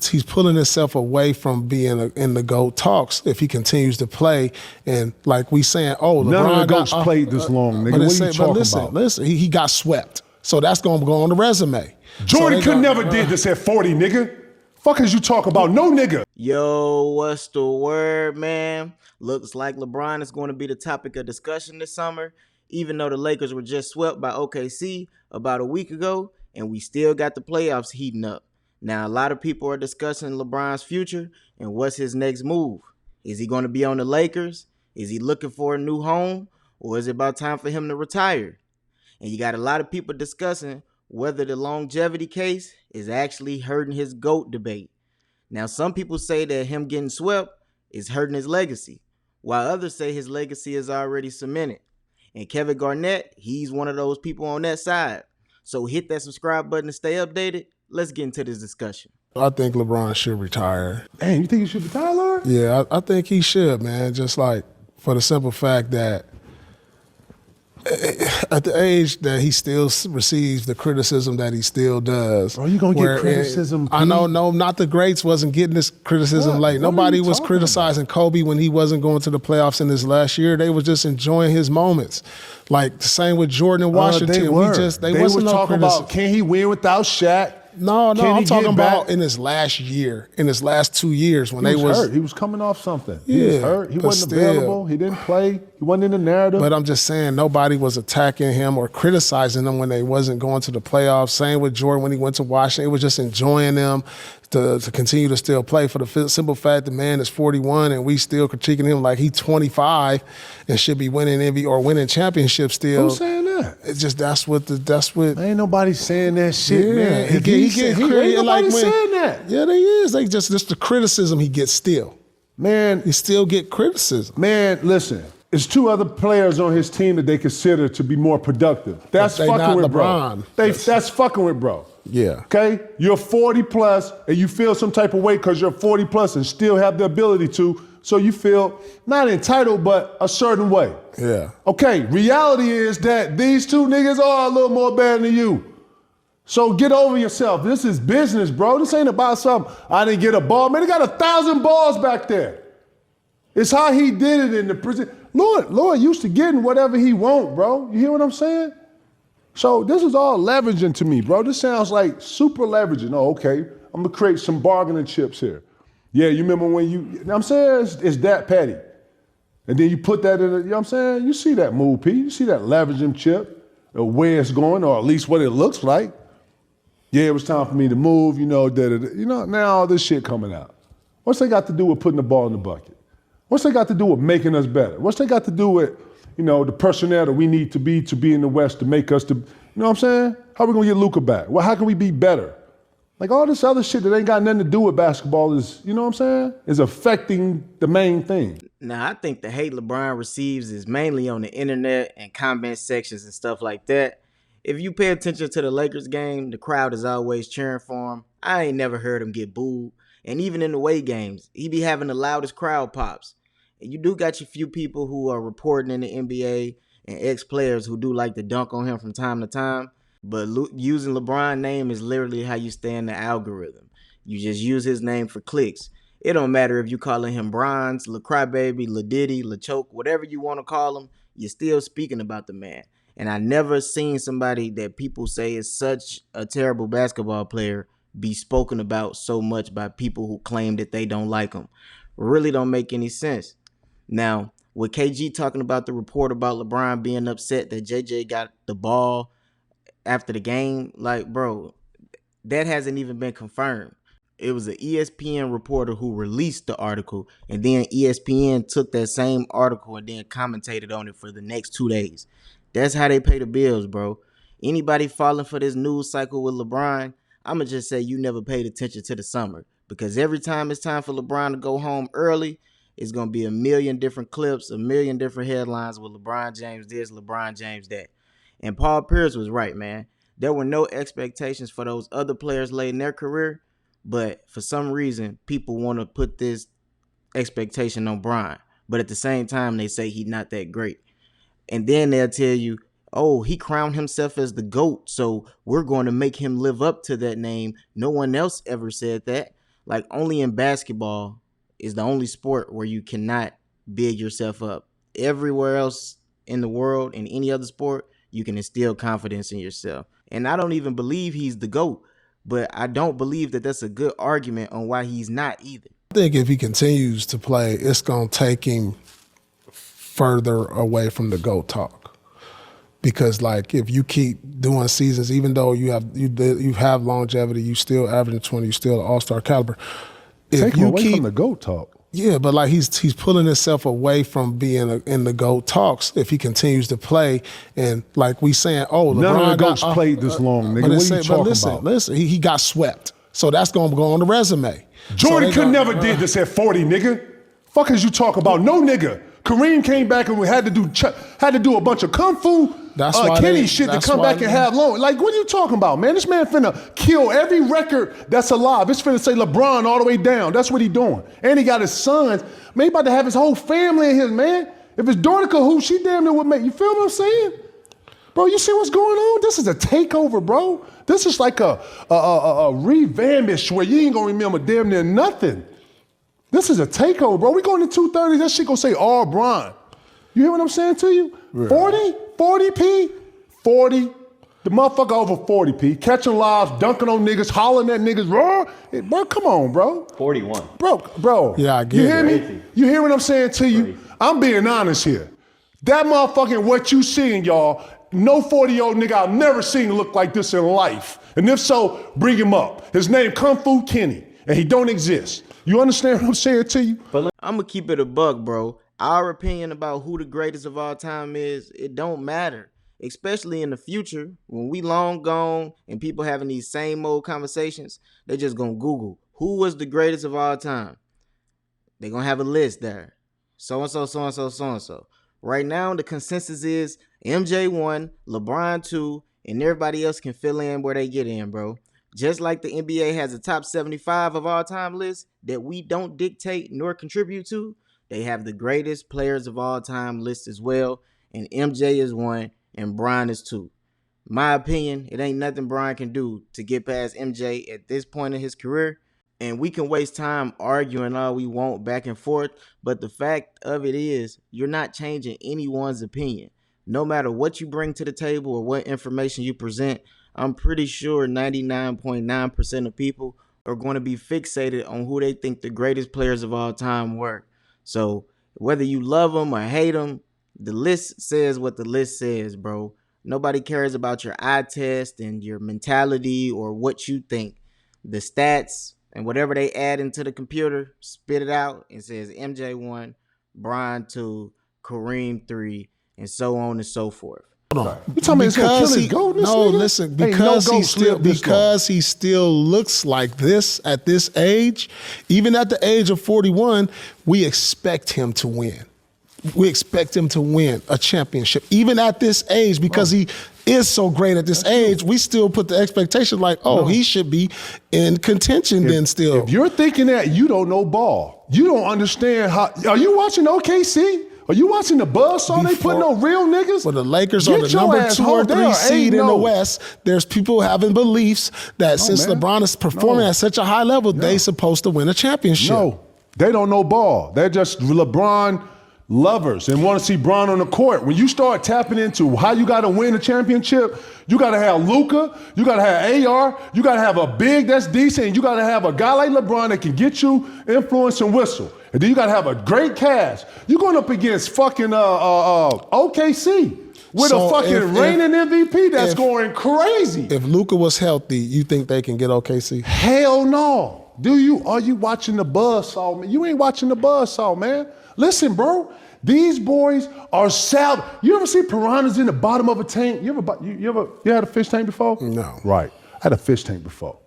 he's pulling himself away from being in the GOAT talks if he continues to play. And like we saying, LeBron none of the GOATs played this long, nigga. What are you talking about? Listen, he got swept. So that's going to go on the resume. Jordan could never did this at 40, nigga. Fuck is you talk about? No nigga. Yo, what's the word, man? Looks like LeBron is going to be the topic of discussion this summer, even though the Lakers were just swept by OKC about a week ago, and we still got the playoffs heating up. Now, a lot of people are discussing LeBron's future and what's his next move. Is he going to be on the Lakers? Is he looking for a new home? Or is it about time for him to retire? And you got a lot of people discussing whether the longevity case is actually hurting his GOAT debate. Now, some people say that him getting swept is hurting his legacy, while others say his legacy is already cemented. And Kevin Garnett, he's one of those people on that side. So hit that subscribe button to stay updated. Let's get into this discussion. I think LeBron should retire. Damn, you think he should retire, Lord? Yeah, I think he should, man. Just like for the simple fact that at the age that he still receives the criticism that he still does. Are you going to get criticism? I know, no, not the greats wasn't getting this criticism late. Nobody was criticizing Kobe when he wasn't going to the playoffs in his last year. They were just enjoying his moments. Like the same with Jordan and Washington. They were wasn't talking about, can he win without Shaq? No, I'm talking about in his last year, in his last 2 years when he was hurt. He was coming off something. He was hurt. He wasn't available. He didn't play. He wasn't in the narrative. But I'm just saying nobody was attacking him or criticizing him when they wasn't going to the playoffs. Same with Jordan when he went to Washington. It was just enjoying them to continue to still play for the simple fact the man is 41 and we still critiquing him like he's 25 and should be winning NBA or winning championships still. Who's saying that? It's just that's what. Ain't nobody saying that shit, man. He gets ain't nobody saying that. Yeah, they is. They just the criticism he gets still. Man, he still get criticism. Man, listen. There's two other players on his team that they consider to be more productive. That's fucking with LeBron. Bro. That's fucking with bro. Yeah. Okay? You're 40 plus and you feel some type of way because you're 40 plus and still have the ability to, so you feel not entitled, but a certain way. Yeah. Okay, reality is that these two niggas are a little more better than you. So get over yourself. This is business, bro. This ain't about something, I didn't get a ball. Man, they got 1,000 balls back there. It's how he did it in the prison. Lord used to getting whatever he want, bro. You hear what I'm saying? So this is all leveraging to me, bro. This sounds like super leveraging. Oh, okay. I'm gonna create some bargaining chips here. Yeah, you remember when you know what I'm saying? It's that petty. And then you put that in, you know what I'm saying? You see that move, P. You see that leveraging chip, where it's going, or at least what it looks like. Yeah, it was time for me to move, you know, now all this shit coming out. What's they got to do with putting the ball in the bucket? What's they got to do with making us better? What's they got to do with, you know, the personnel that we need to be in the West to make us you know what I'm saying? How are we gonna get Luka back? Well, how can we be better? Like all this other shit that ain't got nothing to do with basketball is, you know what I'm saying? Is affecting the main thing. Now, I think the hate LeBron receives is mainly on the internet and comment sections and stuff like that. If you pay attention to the Lakers game, the crowd is always cheering for him. I ain't never heard him get booed. And even in the away games, he be having the loudest crowd pops. And you do got your few people who are reporting in the NBA and ex-players who do like to dunk on him from time to time. But using LeBron's name is literally how you stay in the algorithm. You just use his name for clicks. It don't matter if you calling him Bronze, LaCrybaby, LaDiddy, LaChoke, whatever you want to call him, you're still speaking about the man. And I never seen somebody that people say is such a terrible basketball player be spoken about so much by people who claim that they don't like him. Really don't make any sense. Now, with KG talking about the report about LeBron being upset that JJ got the ball after the game, like, bro, that hasn't even been confirmed. It was an ESPN reporter who released the article, and then ESPN took that same article and then commentated on it for the next 2 days. That's how they pay the bills, bro. Anybody falling for this news cycle with LeBron, I'ma just say you never paid attention to the summer, because every time it's time for LeBron to go home early, it's going to be a million different clips, a million different headlines with LeBron James this, LeBron James that. And Paul Pierce was right, man. There were no expectations for those other players late in their career, but for some reason, people want to put this expectation on Bron. But at the same time, they say he's not that great. And then they'll tell you, oh, he crowned himself as the GOAT, so we're going to make him live up to that name. No one else ever said that. Like only in basketball is the only sport where you cannot big yourself up. Everywhere else in the world, in any other sport, you can instill confidence in yourself. And I don't even believe he's the GOAT, but I don't believe that that's a good argument on why he's not either. I think if he continues to play, it's going to take him further away from the GOAT talk. Because like if you keep doing seasons, even though you have longevity, you still averaging 20, you still all-star caliber. Take him away from the GOAT talk. Yeah, but like he's pulling himself away from being in the GOAT talks if he continues to play. And like we saying, LeBron none of the GOATs played this long, nigga. What are you talking about? Listen, he got swept. So that's going to go on the resume. Jordan could never did this at 40, nigga. Fuck is you talking about? No, nigga. Kareem came back and we had to do a bunch of kung fu Kenny shit to come back and have long. Like, what are you talking about, man? This man finna kill every record that's alive. It's finna say LeBron all the way down. That's what he doing. And he got his sons. Man, he about to have his whole family in here, man. If his daughter could hoop, she damn near would make. You feel what I'm saying? Bro, you see what's going on? This is a takeover, bro. This is like a revampish where you ain't gonna remember damn near nothing. This is a takeover, bro. We going to 230. That shit gonna say all Bron. You hear what I'm saying to you? Yeah. 40 P, 40. The motherfucker over 40 P. Catching lives, dunking on niggas, hollering at niggas. Raw. Bro, come on, bro. 41. Bro. Yeah, I get it. You hear me? You hear what I'm saying to you? I'm being honest here. That motherfucking what you seeing, y'all, no 40-year-old nigga I've never seen look like this in life. And if so, bring him up. His name Kung Fu Kenny, and he don't exist. You understand what I'm saying to you? But I'm going to keep it a buck, bro. Our opinion about who the greatest of all time is, it don't matter. Especially in the future, when we long gone and people having these same old conversations, they just going to Google, who was the greatest of all time? They're going to have a list there. So-and-so, so-and-so, so-and-so. Right now, the consensus is MJ 1, LeBron 2, and everybody else can fill in where they get in, bro. Just like the NBA has a top 75 of all time list that we don't dictate nor contribute to, they have the greatest players of all time list as well. And MJ is 1 and Bron is 2. My opinion, it ain't nothing Bron can do to get past MJ at this point in his career. And we can waste time arguing all we want back and forth. But the fact of it is, you're not changing anyone's opinion. No matter what you bring to the table or what information you present, I'm pretty sure 99.9% of people are going to be fixated on who they think the greatest players of all time were. So whether you love them or hate them, the list says what the list says, bro. Nobody cares about your eye test and your mentality or what you think. The stats and whatever they add into the computer, spit it out and says MJ 1, Bron 2, Kareem 3, and so on and so forth. Hold on. You talking about he's gonna kill his goat? No, listen, because he still looks like this at this age, even at the age of 41, we expect him to win. We expect him to win a championship, even at this age, because he is so great at this age. We still put the expectation like, he should be in contention then still. If you're thinking that, you don't know ball. You don't understand how. Are you watching OKC? Are you watching the Buzzsaw? They putting on real niggas? Well, the Lakers are the number 2 or 3 seed in the West. There's people having beliefs that since LeBron is performing at such a high level, they supposed to win a championship. No, they don't know ball. They're just LeBron lovers and want to see Bron on the court. When you start tapping into how you got to win a championship, you got to have Luka, you got to have AR, you got to have a big that's decent, and you got to have a guy like LeBron that can get you influence and whistle. And then you got to have a great cast. You're going up against fucking OKC with a fucking reigning MVP that's going crazy. If Luka was healthy, you think they can get OKC? Hell no. Are you watching the Buzzsaw, man? You ain't watching the Buzzsaw, man. Listen, bro. These boys are salad. You ever see piranhas in the bottom of a tank? You had a fish tank before? No. Right. I had a fish tank before.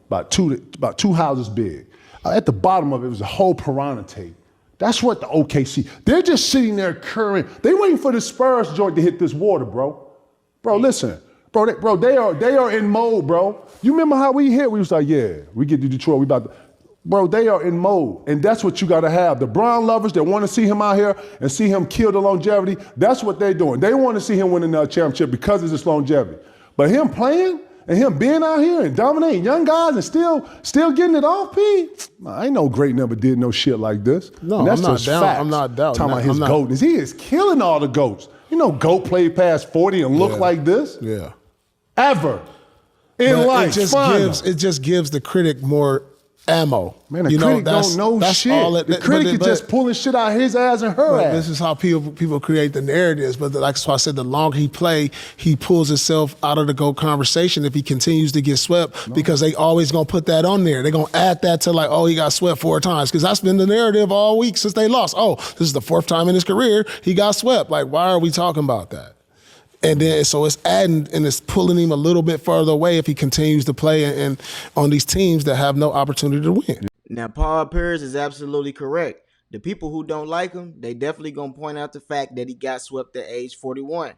About two houses big. At the bottom of it was a whole piranha tank. That's what the OKC. They're just sitting there current. They waiting for the Spurs joint to hit this water, bro. Bro, listen. Bro, they are in mode, bro. You remember how we hit? We was like, yeah, we get to Detroit. We about to. Bro, they are in mode, and that's what you got to have. The Bron lovers that want to see him out here and see him kill the longevity, that's what they're doing. They want to see him win another championship because of his longevity. But him playing And him being out here and dominating young guys and still getting it off, P. I ain't no great never did no shit like this. No, and that's I'm not just down. facts. I'm not doubting Talking that. about his goatness. He is killing all the goats. You know, GOAT played past 40 and look like this. Yeah. Ever. In life. It just gives the critic more ammo. Man, the critic don't know shit. The critic is just pulling shit out his ass and her ass. This is how people create the narratives. But that's why I said the longer he play, he pulls himself out of the GOAT conversation if he continues to get swept because they always going to put that on there. They're going to add that to like, oh, he got swept 4 times because that's been the narrative all week since they lost. Oh, this is the 4th time in his career he got swept. Like, why are we talking about that? And then, so it's adding and it's pulling him a little bit further away if he continues to play and on these teams that have no opportunity to win. Now, Paul Pierce is absolutely correct. The people who don't like him, they definitely gonna point out the fact that he got swept at age 41.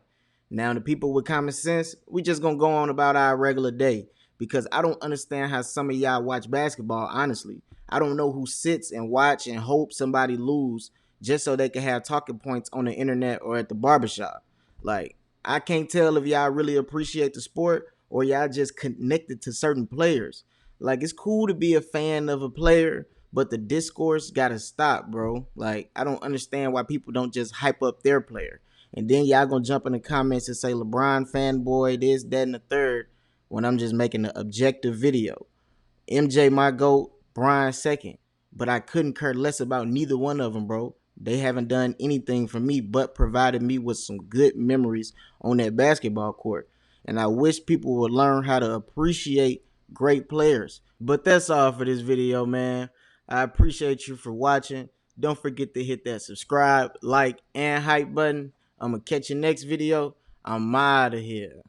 Now, the people with common sense, we just gonna go on about our regular day because I don't understand how some of y'all watch basketball, honestly. I don't know who sits and watch and hope somebody lose just so they can have talking points on the internet or at the barbershop. Like, I can't tell if y'all really appreciate the sport or y'all just connected to certain players. Like, it's cool to be a fan of a player, but the discourse gotta stop, bro. Like, I don't understand why people don't just hype up their player. And then y'all gonna jump in the comments and say LeBron fanboy, this, that, and the third, when I'm just making an objective video. MJ my GOAT, Brian second. But I couldn't care less about neither one of them, bro. They haven't done anything for me but provided me with some good memories on that basketball court. And I wish people would learn how to appreciate great players. But that's all for this video, man. I appreciate you for watching. Don't forget to hit that subscribe, like, and hype button. I'm going to catch you next video. I'm out of here.